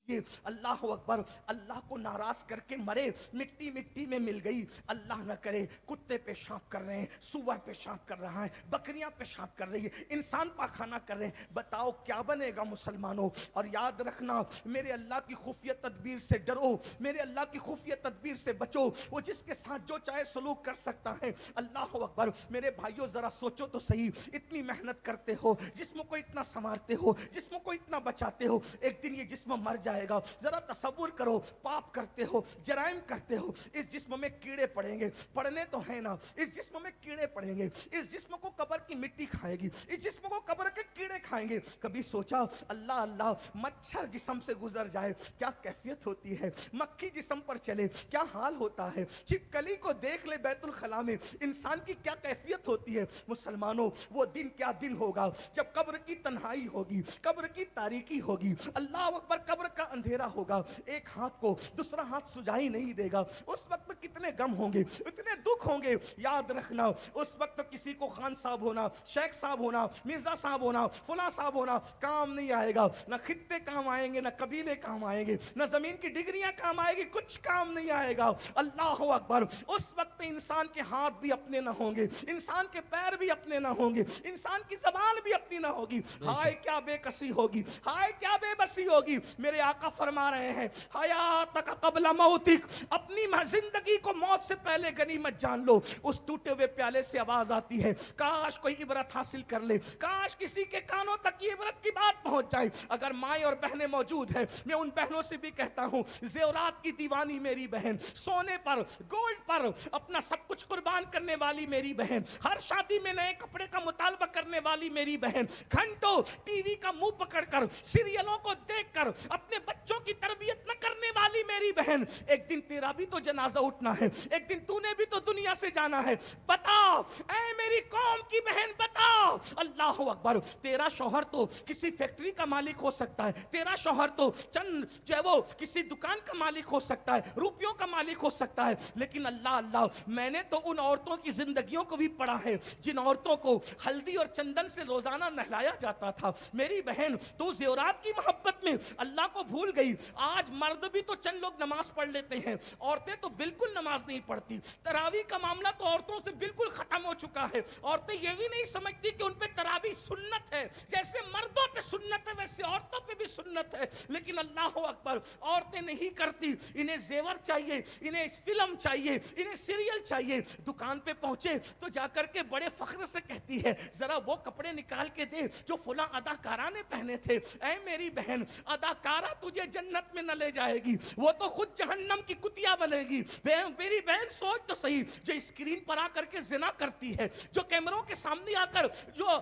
یہ اللہ اکبر، اللہ کو ناراض کر کے مرے، مٹی مٹی میں مل گئی، اللہ نہ کرے کتے پیشاب کر رہے ہیں، سور پیشاب کر رہا ہے، بکریاں پیشاب کر رہی ہے، انسان پاخانہ کر رہے ہیں، بتاؤ کیا بنے گا مسلمانوں؟ اور یاد رکھنا میرے اللہ کی خفیہ تدبیر سے ڈرو، میرے اللہ کی خفیہ تدبیر سے بچو، وہ جس کے ساتھ جو چاہے سلوک کر سکتا ہے۔ اللہ اکبر، میرے بھائیوں ذرا سوچو تو صحیح، اتنی محنت کرتے ہو، جسم کو اتنا سنوارتے ہو، جسم کو اتنا بچاتے ہو، ایک دن یہ جسم مر جائے گا۔ ذرا تصور کرو، پاپ کرتے ہو، جرائم کرتے ہو، اس جسم میں کیڑے پڑیں گے، پڑنے تو ہے نا، اس جسم میں کیڑے پڑیں گے، اس جسم کو قبر کی مٹی کھائے گی، اس جسم کو قبر کے کیڑے کھائیں گے۔ کبھی سوچا اللہ اللہ مچھر جسم سے گزر جائے کیا کیفیت ہوتی ہے، مکھی جسم پر چلے کیا حال ہوتا ہے، چھپکلی کو دیکھ لے بیت الخلاء میں انسان کی کیا کیفیت ہوتی ہے۔ مسلمانوں وہ دن کیا دن ہوگا جب قبر کی تنہائی ہوگی، قبر کی تاریکی ہوگی، اللہ اکبر، قبر کا اندھیرا ہوگا، ایک ہاتھ کو دوسرا ہاتھ سجائی نہیں دے گا، اس وقت کتنے غم ہوں گے، اتنے دکھ ہوں گے۔ یاد رکھنا اس وقت کسی کو خان صاحب ہونا، شیخ صاحب ہونا، مرزا صاحب ہونا، فلاں صاحب ہونا کام نہیں آئے گا، نہ خطے کام آئیں گے، نہ قبیلے کام آئیں گے، نہ زمین کی ڈگریاں کام آئے گی، کچھ کام نہیں آئے گا۔ اللہ اکبر، اس وقت انسان کے ہاتھ بھی اپنے نہ ہوں گے، انسان کے پیر بھی اپنے نہ ہوں گے، انسان کی زبان بھی اپنی نہ ہوگی۔ ہائے کیا بے کسی ہوگی، ہائے کیا بے بسی ہوگی۔ میرے آقا فرما رہے ہیں حیاتک قبل موتک، اپنی زندگی کو موت سے پہلے غنیمت جان لو۔ اس ٹوٹے ہوئے پیالے سے آواز آتی ہے، کاش کوئی عبرت حاصل کر لے، کاش کسی کے کانوں تک یہ عبرت کی بات پہنچ جائے۔ اگر مائیں اور بہنیں موجود ہیں، میں ان بہنوں سے بھی کہتا ہوں، زیورات کی دیوانی میری بہن، سونے پر گولڈ پر اپنا سب کچھ قربان کرنے والی میری بہن، ہر شادی میں نئے کپڑے کا مطالبہ کرنے والی میری بہن، گھنٹوں ٹی وی کا منہ پکڑ کر سیریلوں کو دیکھ کر اپنے بچوں کی تربیت نہ کرنے والی میری بہن، ایک دن تیرا بھی تو جنازہ اٹھنا ہے، ایک دن تو نے بھی تو دنیا سے جانا ہے۔ بتاؤ اے میری قوم کی بہن، بتاؤ۔ اللہ اکبر، تیرا شوہر تو کسی فیکٹری کا مالک ہو سکتا ہے، تیرا شوہر تو چند جو ہے وہ کسی دکان کا مالک ہو سکتا ہے، روپیوں کا مالک ہو سکتا ہے، لیکن اللہ اللہ میں نے تو ان عورتوں کی زندگیوں کو بھی پڑھا ہے جن عورتوں کو ہلدی اور چندن سے روزانہ نہلایا جاتا تھا۔ میری بہن تو زیورات کی محبت میں اللہ کو بھول گئی۔ آج مرد بھی تو چند لوگ نماز پڑھ لیتے ہیں، عورتیں تو بالکل نماز نہیں پڑھتی۔ تراویح کا معاملہ تو عورتوں سے بالکل ختم ہو چکا ہے، عورتیں یہ بھی نہیں سمجھتی کہ ان پہ تراویح سنت ہے، جیسے مردوں پہ سنت ہے ویسے عورتوں پہ بھی سنت ہے۔ لیکن اللہ اکبر، عورتیں نہیں کرتی، انہیں زیور چاہیے، انہیں فلم چاہیے، انہیں سیریل چاہیے۔ دکان پہ پہنچے تو جا کر کے بڑے فخر سے کہتی ہے ذرا وہ کپڑے نکال کے دے جو فلاں اداکارہ نے پہنے تھے۔ اے میری بہن، اداکارہ تجھے جنت میں نہ لے جائے گی، وہ تو خود جہنم کی کتیا بنے گی۔ میری بہن سوچ تو صحیح، جو اسکرین پر آ کر کے زنا کرتی ہے، جو کیمروں کے سامنے آ کر جو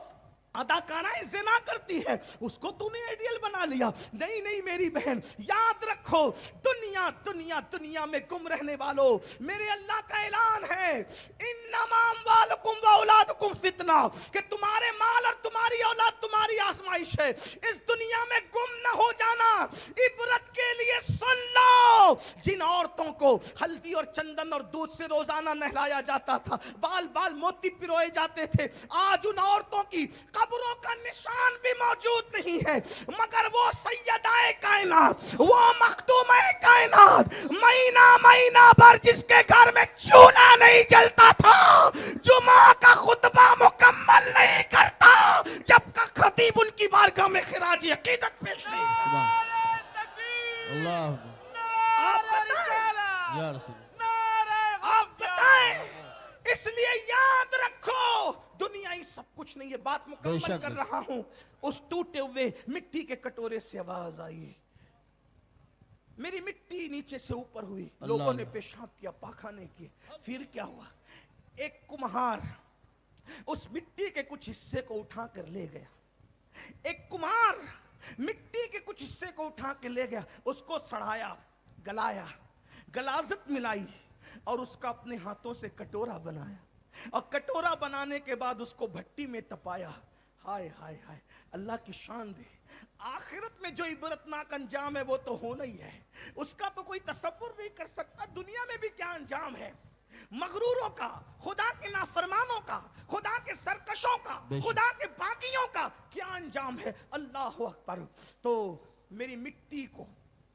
اداکارہ زنا کرتی ہے، اس کو تو نے آئیڈیل بنا لیا۔ نہیں نہیں میری بہن، یاد رکھو دنیا دنیا دنیا میں گم رہنے والوں، میرے اللہ کا اعلان ہے انما اموالکم واولادکم فتنہ، کہ تمہارے مال اور تمہاری اولاد تمہاری آزمائش ہے۔ اس دنیا میں گم نہ ہو جانا، عبرت کے لیے سن لو۔ جن عورتوں کو ہلدی اور چندن اور دودھ سے روزانہ نہلایا جاتا تھا، بال بال موتی پروئے جاتے تھے، آج ان عورتوں کی قبروں کا نشان بھی موجود نہیں ہے، مگر وہ سیدہ کائنات، وہ مخدومہ کائنات، مہینہ مہینہ بھر جس کے گھر میں چولہا نہیں جلتا تھا، جمعہ کا خطبہ مکمل نہیں کرتا جب کا خطیب ان کی بارگاہ میں خراج عقیدت پیش نہیں کرتا۔ اللہ آپ بتائیں، یا رسول آپ بتائیں، اس لیے یاد رکھو دنیا ہی سب کچھ نہیں ہے۔ بات مکمل کر رہا ہوں۔ اس ٹوٹے ہوئے مٹی کے کٹورے سے آواز آئی، میری مٹی نیچے سے اوپر ہوئی، لوگوں نے پیشاب کیا، پاخانے کیے۔ پھر کیا ہوا؟ ایک کمہار اس مٹی کے کچھ حصے کو اٹھا کر لے گیا، ایک کمہار مٹی کے کچھ حصے کو اٹھا کے لے گیا، اس کو سڑایا، گلایا، غلاظت ملائی اور اس کا اپنے ہاتھوں سے کٹورا بنایا، اور کٹورا بنانے کے بعد اس کو بھٹی میں تپایا۔ ہائے ہائے ہائے، اللہ کی شان دے۔ آخرت میں جو عبرتناک انجام ہے وہ تو ہونا ہی ہے، اس کا تو کوئی تصور نہیں کر سکتا۔ دنیا میں بھی کیا انجام ہے، مغروروں کا، خدا کے نافرمانوں کا، خدا کے سرکشوں کا، خدا کے باغیوں کا کیا انجام ہے۔ اللہ اکبر۔ تو میری مٹی کو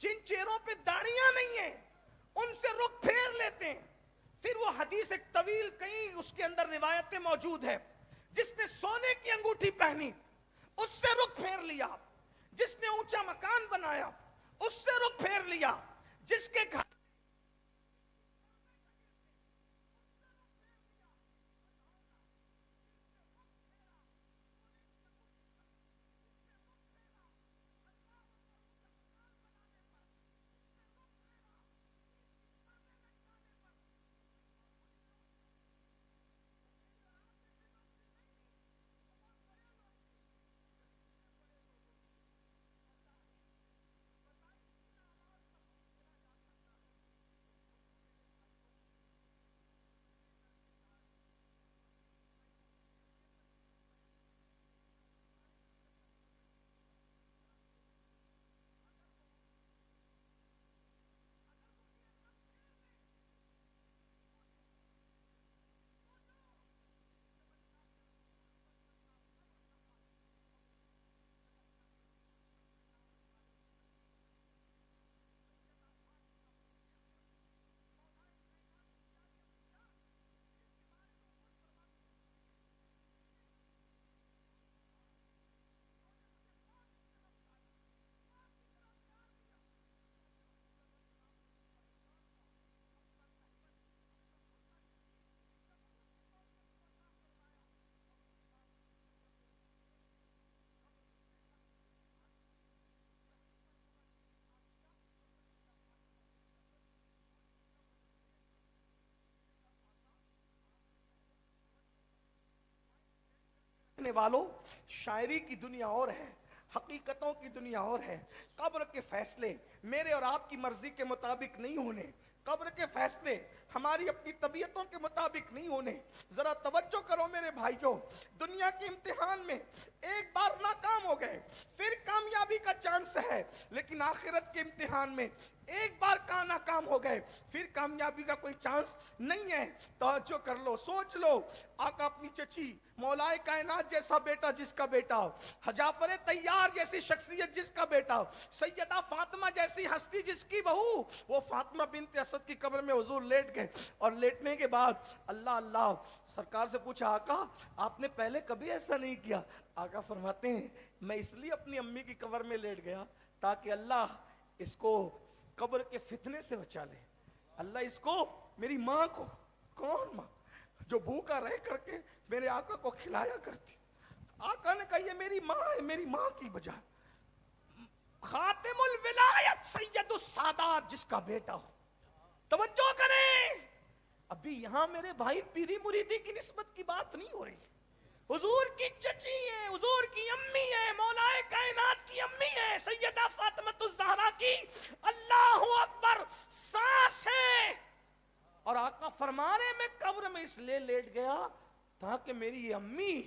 جن چہروں پہ داڑیاں نہیں ہیں ان سے رخ پھیر لیتے ہیں. پھر وہ حدیث ایک طویل کہیں اس کے اندر روایتیں موجود ہے. جس نے سونے کی انگوٹھی پہنی اس سے رخ پھیر لیا, جس نے اونچا مکان بنایا اس سے رخ پھیر لیا, جس کے گھر والوں, شاعری کی دنیا اور ہے, حقیقتوں کی دنیا اور ہے. قبر کے فیصلے میرے اور آپ کی مرضی کے مطابق نہیں ہونے, قبر کے فیصلے ہماری اپنی طبیعتوں کے مطابق نہیں ہونے. ذرا توجہ کرو میرے بھائیوں, دنیا کے امتحان میں ایک بار ناکام ہو گئے پھر کامیابی کا چانس ہے, لیکن آخرت کے امتحان میں ایک بار کا ناکام ہو گئے پھر کامیابی کا کوئی چانس نہیں ہے. توجہ کر لو, سوچ لو, آقا اپنی چچی مولائے کائنات جیسا بیٹا جس کا بیٹا, جعفر طیار جیسی شخصیت جس کا بیٹا, سیدہ فاطمہ جیسی ہستی جس کی بہو, وہ فاطمہ بنت اسد کی قبر میں حضور لیٹ گئے. اور لیٹنے کے بعد اللہ سرکار سے پوچھا, آقا آپ نے پہلے کبھی ایسا نہیں کیا؟ آقا فرماتے ہیں میں اس لیے اپنی امی کی قبر میں لیٹ گیا تاکہ اللہ اس کو قبر کے فتنے سے بچا لے. اللہ اس کو, میری ماں کو, کون ماں جو بھوکا رہ کر کے میرے آقا کو کھلایا کرتی. آقا نے کہا یہ میری ماں ہے, میری ماں کی بجائے خاتم الولایت سید السادات جس کا بیٹا ہو. توجہ کریں, ابھی یہاں میرے بھائی پیری مریدی کی نسبت کی بات نہیں ہو رہی. حضور کی چچی ہے, حضور کی امی ہے, مولائے کائنات کی امی ہے, سیدہ فاطمۃ الزہرا کی اللہ اکبر ساس ہے. اور آقا فرما رہے میں قبر میں اس لیے لیٹ گیا تاکہ میری یہ امی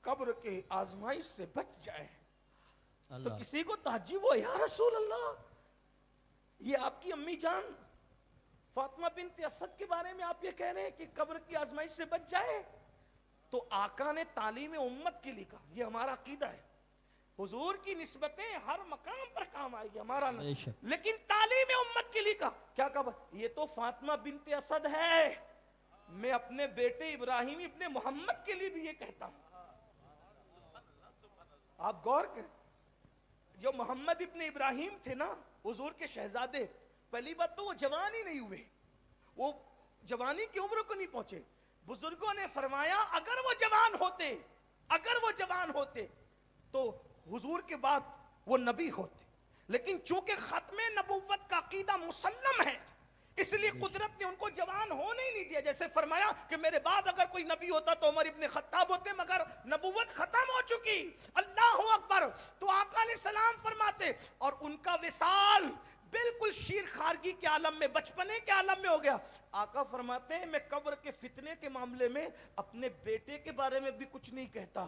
قبر کے آزمائش سے بچ جائے. تو کسی کو تعجب ہو, یا رسول اللہ یہ آپ کی امی جان فاطمہ بنت اسد کے بارے میں آپ یہ کہہ رہے ہیں کہ قبر کی آزمائش سے بچ جائے؟ تو آقا نے تعلیم امت کے لیے کہا, یہ ہمارا عقیدہ ہے, حضور کی نسبتیں ہر مقام پر کام آئے گی, ہمارا نہیں, لیکن تعلیم امت کے لیے کہا. کیا کہا؟ یہ تو فاطمہ بنت اسد ہے, میں اپنے بیٹے ابراہیم ابن محمد کے لیے بھی یہ کہتا ہوں. آپ غور کریں, جو محمد ابن ابراہیم تھے نا حضور کے شہزادے, پہلی بات تو وہ جوان ہی نہیں ہوئے, وہ جوانی کی عمر کو نہیں پہنچے. بزرگوں نے فرمایا اگر وہ جوان ہوتے تو حضور کے بعد وہ نبی ہوتے, لیکن چونکہ ختم نبوت کا عقیدہ مسلم ہے اس لیے قدرت نے ان کو جوان ہونے ہی نہیں دیا. جیسے فرمایا کہ میرے بعد اگر کوئی نبی ہوتا تو عمر ابن خطاب ہوتے, مگر نبوت ختم ہو چکی. اللہ اکبر. تو آقا علیہ السلام فرماتے, اور ان کا وصال بالکل شیر خارگی کے عالم میں, بچپنے کے عالم میں ہو گیا. آقا فرماتے ہیں میں قبر کے فتنے کے معاملے میں اپنے بیٹے کے بارے میں بھی کچھ نہیں کہتا,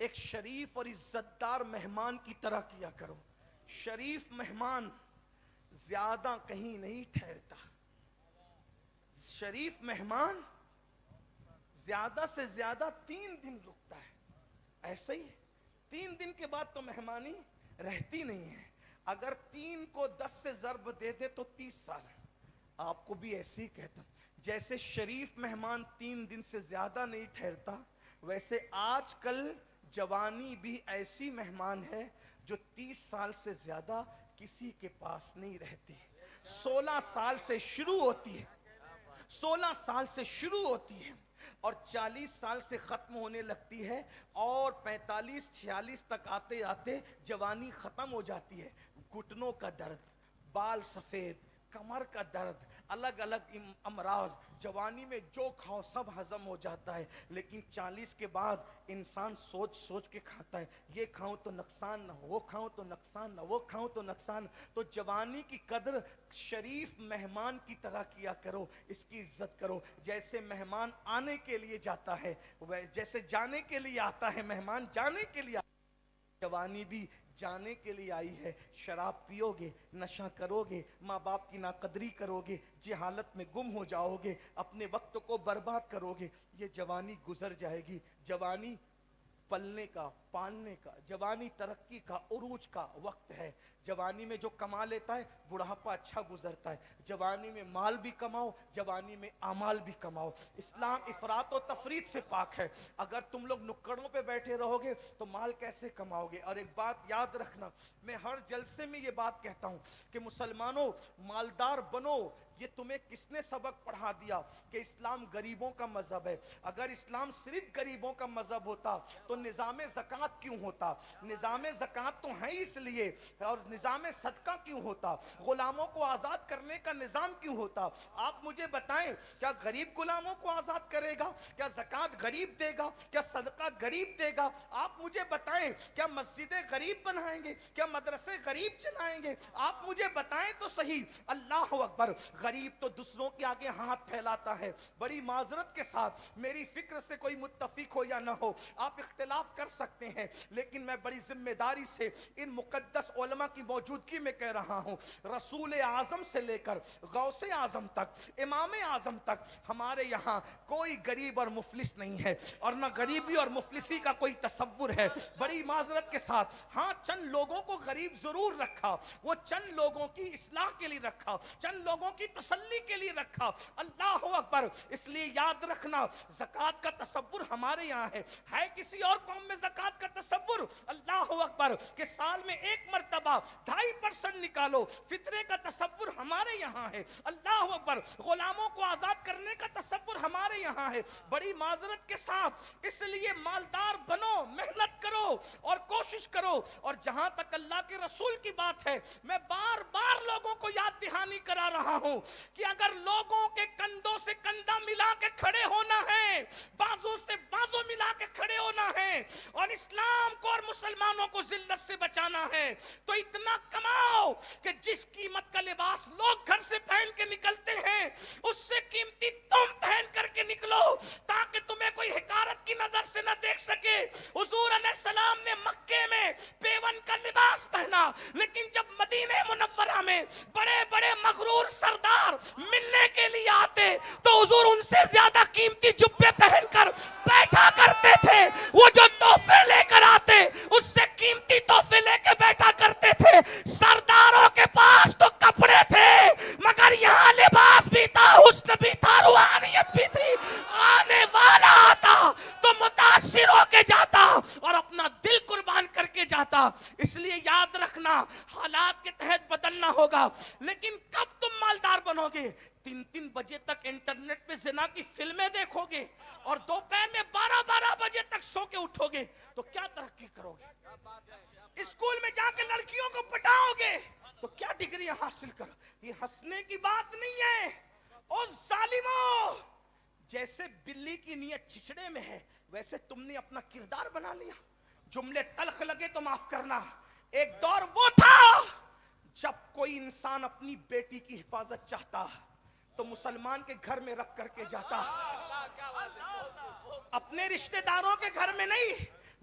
ایک شریف اور عزتدار مہمان کی طرح کیا کرو. شریف مہمان زیادہ کہیں نہیں ٹھہرتا. شریف مہمان زیادہ سے زیادہ 3 دن رکتا ہے. ایسے ہی 3 دن کے بعد تو مہمانی رہتی نہیں ہے. اگر 3 کو 10 سے ضرب دے دے تو 30 سال. آپ کو بھی ایسے ہی کہتا ہوں. جیسے شریف مہمان 3 دن سے زیادہ نہیں ٹھہرتا، ویسے آج کل جوانی بھی ایسی مہمان ہے جو 30 سال سے زیادہ کسی کے پاس نہیں رہتی. 16 سال سے شروع ہوتی ہے، 16 سال سے شروع ہوتی ہے اور 40 سال سے ختم ہونے لگتی ہے، اور 45-46 تک آتے آتے جوانی ختم ہو جاتی ہے. گھٹنوں کا درد، بال سفید، کمر کا درد، الگ الگ امراض. جوانی میں جو کھاؤ سب ہضم ہو جاتا ہے، لیکن 40 کے بعد انسان سوچ سوچ کے کھاتا ہے، یہ کھاؤں تو نقصان نہ ہو، وہ کھاؤں تو نقصان نہ، وہ کھاؤں تو نقصان. تو جوانی کی قدر شریف مہمان کی طرح کیا کرو، اس کی عزت کرو. جیسے مہمان آنے کے لیے جاتا ہے، جیسے جانے کے لیے آتا ہے، مہمان جانے کے لیے آتا ہے، جوانی بھی جانے کے لیے آئی ہے. شراب پیو گے، نشہ کرو گے، ماں باپ کی ناقدری کرو گے، جہالت میں گم ہو جاؤ گے، اپنے وقت کو برباد کرو گے. یہ جوانی گزر جائے گی. جوانی پلنے کا، پالنے کا، جوانی ترقی کا، عروج کا وقت ہے. جوانی میں جو کما لیتا ہے بڑھاپا اچھا گزرتا ہے. جوانی میں مال بھی کماؤ، جوانی میں اعمال بھی کماؤ. اسلام افراط و تفریط سے پاک ہے. اگر تم لوگ نکڑوں پہ بیٹھے رہو گے تو مال کیسے کماؤ گے؟ اور ایک بات یاد رکھنا، میں ہر جلسے میں یہ بات کہتا ہوں کہ مسلمانوں مالدار بنو. یہ تمہیں کس نے سبق پڑھا دیا کہ اسلام غریبوں کا مذہب ہے؟ اگر اسلام صرف غریبوں کا مذہب ہوتا تو نظام زکوٰۃ کیوں ہوتا؟ نظام زکوٰۃ تو ہے اس لیے. اور نظام صدقہ کیوں ہوتا؟ غلاموں کو آزاد کرنے کا نظام کیوں ہوتا؟ آپ مجھے بتائیں، کیا غریب غلاموں کو آزاد کرے گا؟ کیا زکوٰۃ غریب دے گا؟ کیا صدقہ غریب دے گا؟ آپ مجھے بتائیں، کیا مسجدیں غریب بنائیں گے؟ کیا مدرسے غریب چلائیں گے؟ آپ مجھے بتائیں تو صحیح. اللہ اکبر. غریب تو دوسروں کے آگے ہاتھ پھیلاتا ہے. بڑی معذرت کے ساتھ، میری فکر سے کوئی متفق ہو یا نہ ہو، آپ اختلاف کر سکتے ہیں، لیکن میں بڑی ذمہ داری سے ان مقدس علماء کی موجودگی میں کہہ رہا ہوں، رسول اعظم سے لے کر غوث اعظم تک، امام اعظم تک، ہمارے یہاں کوئی غریب اور مفلس نہیں ہے، اور نہ غریبی اور مفلسی کا کوئی تصور ہے. بڑی معذرت کے ساتھ، ہاں چند لوگوں کو غریب ضرور رکھا، وہ چند لوگوں کی اصلاح کے لیے رکھا، چند لوگوں کی تسلی کے لیے رکھا. اللہ اکبر. اس لیے یاد رکھنا، زکوٰۃ کا تصور ہمارے یہاں ہے کسی اور قوم میں زکوٰۃ کا تصور؟ اللہ اکبر. کہ سال میں 1 مرتبہ 2.5% نکالو، فطرے کا تصور ہمارے یہاں ہے. اللہ اکبر. غلاموں کو آزاد کرنے کا تصور ہمارے یہاں ہے. بڑی معذرت کے ساتھ، اس لیے مالدار بنو، محنت کرو اور کوشش کرو. اور جہاں تک اللہ کے رسول کی بات ہے، میں بار بار لوگوں کو یاد دہانی کرا رہا ہوں کہ اگر لوگوں کے کندھوں سے کندھا ملا کے کھڑے ہونا ہے، بازو سے بازو ملا کے کھڑے ہونا ہے، اور اسلام کو اور مسلمانوں کو ذلت سے بچانا ہے، تو اتنا کماؤ کہ جس قیمت کا لباس لوگ گھر سے پہن کے نکلتے ہیں، اس سے قیمتی تم پہن کر کے نکلو، تاکہ تمہیں کوئی حقارت کی نظر سے نہ دیکھ سکے. حضور علیہ السلام نے مکے میں پیون کا لباس پہنا، لیکن جب مدینہ منورہ میں بڑے بڑے مغرور سردار ملنے کے لیے آتے تو حضور ان سے زیادہ قیمتی جبے پہن کر بیٹھا کرتے تھے. وہ جو تحفے لے کر آتے، اس سے قیمتی تحفے لے کے بیٹھا کرتے تھے. سرداروں کے پاس تو کپڑے تھے، مگر یہاں لباس بھی تھا، حسن بھی تھا، روحانیت بھی تھی. آنے والا آتا تو متاثر ہو کے جاتا اور اپنا دل قربان کر کے جاتا. اس لیے یاد رکھنا، حالات کے تحت بدلنا ہوگا. لیکن کب تم مالدار بنو گے؟ 3 بجے تک انٹرنیٹ پہ زنا کی فلمیں دیکھو گے اور دوپہر میں 12 بجے تک سو کے اٹھو گے تو کیا ترقی کرو گے؟ اسکول میں جا کے لڑکیوں کو پٹاؤ گے تو کیا ڈگری حاصل کرو؟ یہ ہنسنے کی بات نہیں ہے. او ظالموں، جیسے بلی کی نیت چھچڑے میں ہے، ویسے تم نے اپنا کردار بنا لیا. جملے تلخ لگے تو معاف کرنا. ایک دور وہ تھا جب کوئی انسان اپنی بیٹی کی حفاظت چاہتا تو مسلمان کے گھر میں رکھ کر کے جاتا، اپنے رشتہ داروں کے گھر میں نہیں.